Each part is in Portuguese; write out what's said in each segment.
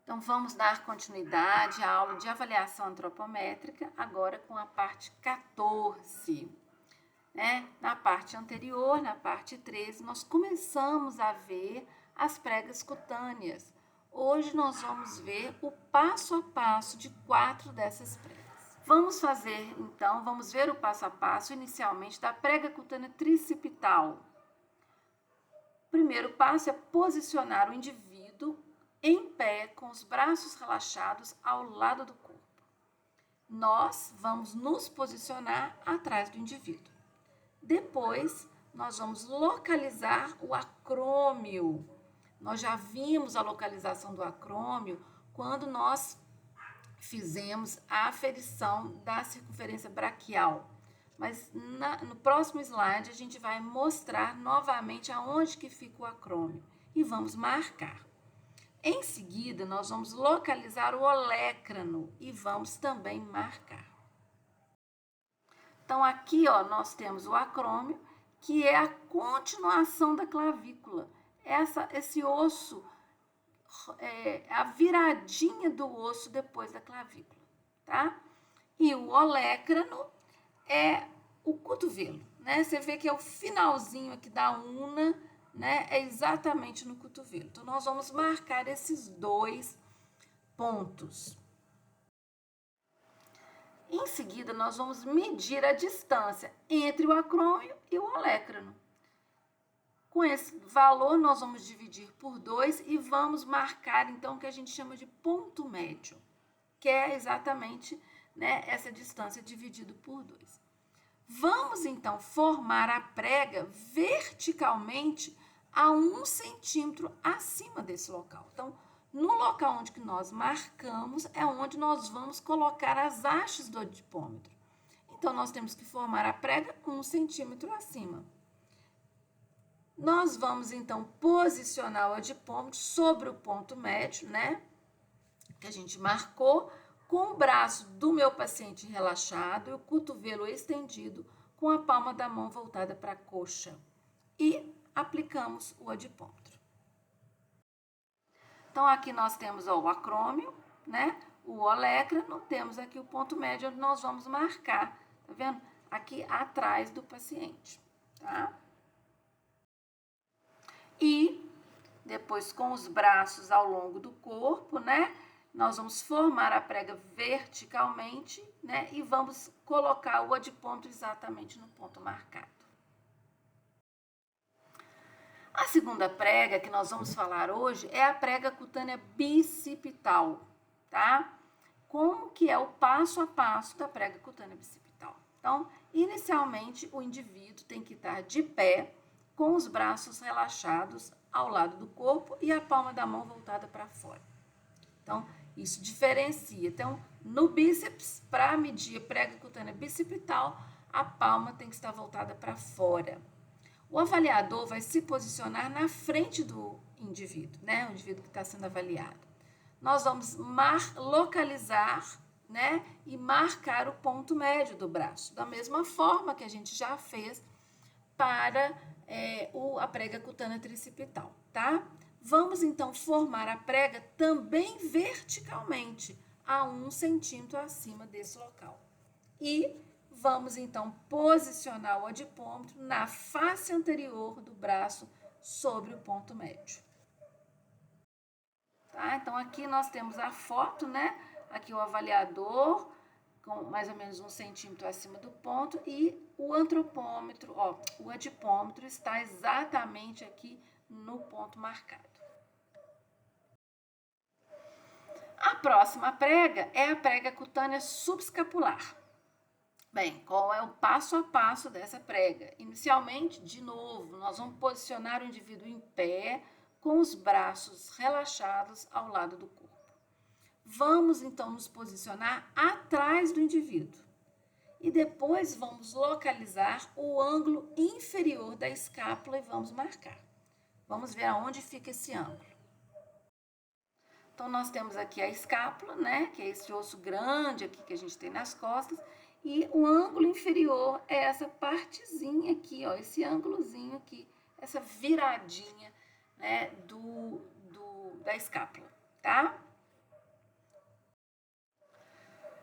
Então, vamos dar continuidade à aula de avaliação antropométrica, agora com a parte 14. Na parte anterior, na parte 13, nós começamos a ver as pregas cutâneas. Hoje nós vamos ver o passo a passo de 4 dessas pregas. Vamos ver o passo a passo inicialmente da prega cutânea tricipital. O primeiro passo é posicionar o indivíduo em pé, com os braços relaxados ao lado do corpo. Nós vamos nos posicionar atrás do indivíduo. Depois, nós vamos localizar o acrômio. Nós já vimos a localização do acrômio quando nós fizemos a aferição da circunferência braquial. Mas no próximo slide a gente vai mostrar novamente aonde que fica o acrômio e vamos marcar. Em seguida, nós vamos localizar o olécrano e vamos também marcar. Então, aqui nós temos o acrômio, que é a continuação da clavícula. Esse osso, a viradinha do osso depois da clavícula, tá? E o olécrano é o cotovelo, né? Você vê que é o finalzinho aqui da una, né? É exatamente no cotovelo. Então, nós vamos marcar esses 2 pontos. Em seguida, nós vamos medir a distância entre o acrômio e o olécrano. Com esse valor, nós vamos dividir por 2 e vamos marcar, então, o que a gente chama de ponto médio, que é exatamente, essa distância dividido por 2. Vamos, então, formar a prega verticalmente a 1 centímetro acima desse local. Então, no local onde que nós marcamos é onde nós vamos colocar as hastes do adipômetro. Então, nós temos que formar a prega 1 centímetro acima. Nós vamos, então, posicionar o adipômetro sobre o ponto médio, que a gente marcou, com o braço do meu paciente relaxado e o cotovelo estendido, com a palma da mão voltada para a coxa. E aplicamos o adipômetro. Então, aqui nós temos o acrômio, o olécrano, temos aqui o ponto médio, onde nós vamos marcar, tá vendo? Aqui atrás do paciente, tá? E depois, com os braços ao longo do corpo, nós vamos formar a prega verticalmente, e vamos colocar o adipômetro exatamente no ponto marcado. A segunda prega que nós vamos falar hoje é a prega cutânea bicipital, tá? Como que é o passo a passo da prega cutânea bicipital? Então, inicialmente, o indivíduo tem que estar de pé, com os braços relaxados ao lado do corpo e a palma da mão voltada para fora. Então, isso diferencia. Então, no bíceps, para medir a prega cutânea bicipital, a palma tem que estar voltada para fora. O avaliador vai se posicionar na frente do indivíduo, o indivíduo que está sendo avaliado. Nós vamos localizar, e marcar o ponto médio do braço, da mesma forma que a gente já fez para a prega cutânea tricipital, tá? Vamos, então, formar a prega também verticalmente, a 1 centímetro acima desse local. E vamos, então, posicionar o adipômetro na face anterior do braço sobre o ponto médio. Tá? Então, aqui nós temos a foto, Aqui o avaliador, com mais ou menos 1 centímetro acima do ponto, e o antropômetro, o adipômetro está exatamente aqui no ponto marcado. A próxima prega é a prega cutânea subescapular. Bem, qual é o passo a passo dessa prega? Inicialmente, de novo, nós vamos posicionar o indivíduo em pé, com os braços relaxados ao lado do corpo. Vamos, então, nos posicionar atrás do indivíduo. E depois vamos localizar o ângulo inferior da escápula e vamos marcar. Vamos ver aonde fica esse ângulo. Então, nós temos aqui a escápula, que é esse osso grande aqui que a gente tem nas costas, e o ângulo inferior é essa partezinha aqui, esse ângulozinho aqui, essa viradinha, da escápula, tá?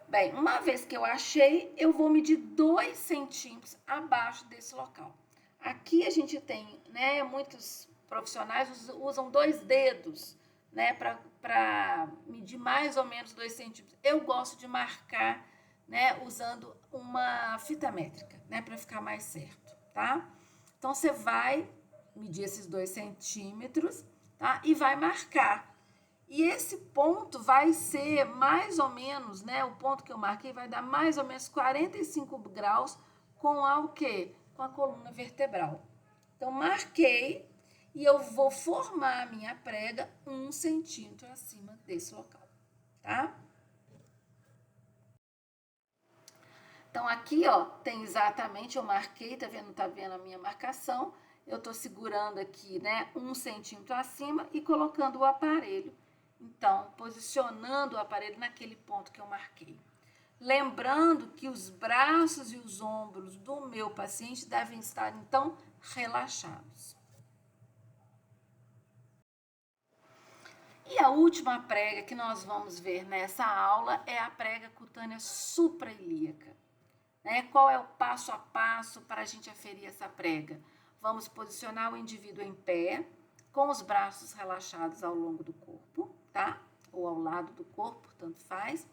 Bem, uma vez que eu achei, eu vou medir 2 centímetros abaixo desse local. Aqui a gente tem, né, muitos profissionais usam 2 dedos, né, para medir mais ou menos 2 centímetros. Eu gosto de marcar, né, usando uma fita métrica, né, para ficar mais certo, tá? Então, você vai medir esses 2 centímetros, tá? E vai marcar. E esse ponto vai ser mais ou menos, né? O ponto que eu marquei vai dar mais ou menos 45 graus com o quê? Com a coluna vertebral. Então, marquei e eu vou formar a minha prega 1 centímetro acima desse local, tá? Então, aqui, ó, tem exatamente, eu marquei, tá vendo a minha marcação? Eu tô segurando aqui, né, 1 centímetro acima e colocando o aparelho. Então, posicionando o aparelho naquele ponto que eu marquei. Lembrando que os braços e os ombros do meu paciente devem estar, então, relaxados. E a última prega que nós vamos ver nessa aula é a prega cutânea suprailíaca. Né? Qual é o passo a passo para a gente aferir essa prega? Vamos posicionar o indivíduo em pé, com os braços relaxados ao longo do corpo, tá? Ou ao lado do corpo, tanto faz.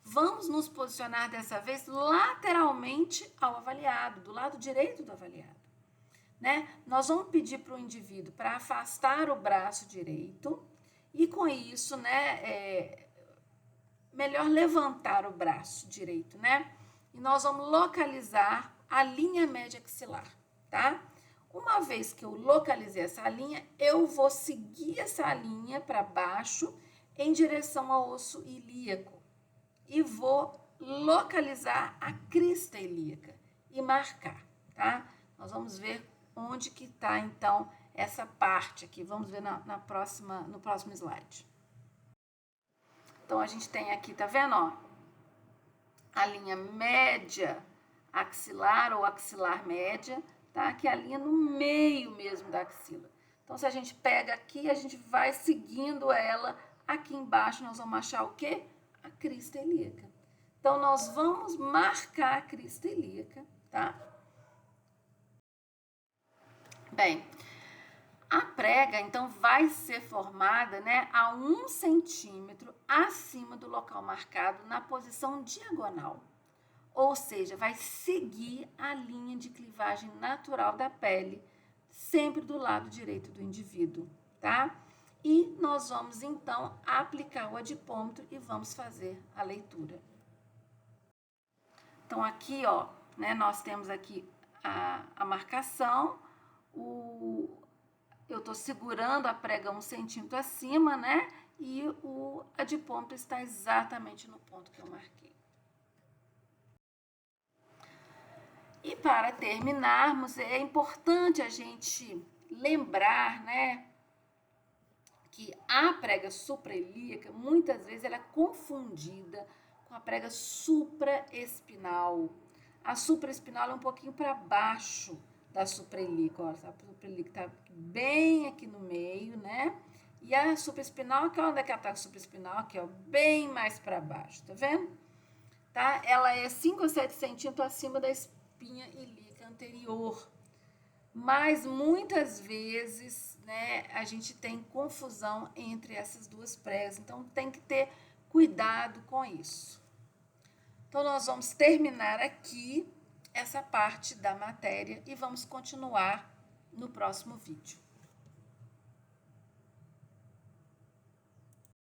Vamos nos posicionar dessa vez lateralmente ao avaliado, do lado direito do avaliado. Né? Nós vamos pedir para o indivíduo para afastar o braço direito e com isso, né, melhor levantar o braço direito, né? E nós vamos localizar a linha média axilar, tá? Uma vez que eu localizei essa linha, eu vou seguir essa linha para baixo em direção ao osso ilíaco e vou localizar a crista ilíaca e marcar, tá? Nós vamos ver onde que tá, então, essa parte aqui. Vamos ver no próximo slide. Então, a gente tem aqui, tá vendo, ó? A linha média axilar ou axilar média, tá? Que é a linha no meio mesmo da axila. Então, se a gente pega aqui, a gente vai seguindo ela. Aqui embaixo, nós vamos achar o quê? A crista ilíaca. Então, nós vamos marcar a crista ilíaca, tá? Bem, a prega, então, vai ser formada, né, a 1 centímetro acima do local marcado na posição diagonal. Ou seja, vai seguir a linha de clivagem natural da pele, sempre do lado direito do indivíduo, tá? E nós vamos, então, aplicar o adipômetro e vamos fazer a leitura. Então, aqui, ó, né, nós temos aqui a marcação, eu estou segurando a prega 1 centímetro acima, né? E o adipômetro está exatamente no ponto que eu marquei. E para terminarmos, é importante a gente lembrar, né, que a prega suprailíaca, muitas vezes, ela é confundida com a prega supraespinal. A supraespinal é um pouquinho para baixo da suprailíaca, ó, a suprailíaca está bem aqui no meio, né? E a supraespinal, que é onde é que ela está a supraespinal? Aqui, ó, bem mais para baixo, tá vendo? Tá? Ela é 5 a 7 centímetros acima da espinha ilíaca anterior. Mas muitas vezes, né, a gente tem confusão entre essas duas pregas, então tem que ter cuidado com isso. Então, nós vamos terminar aqui essa parte da matéria e vamos continuar no próximo vídeo.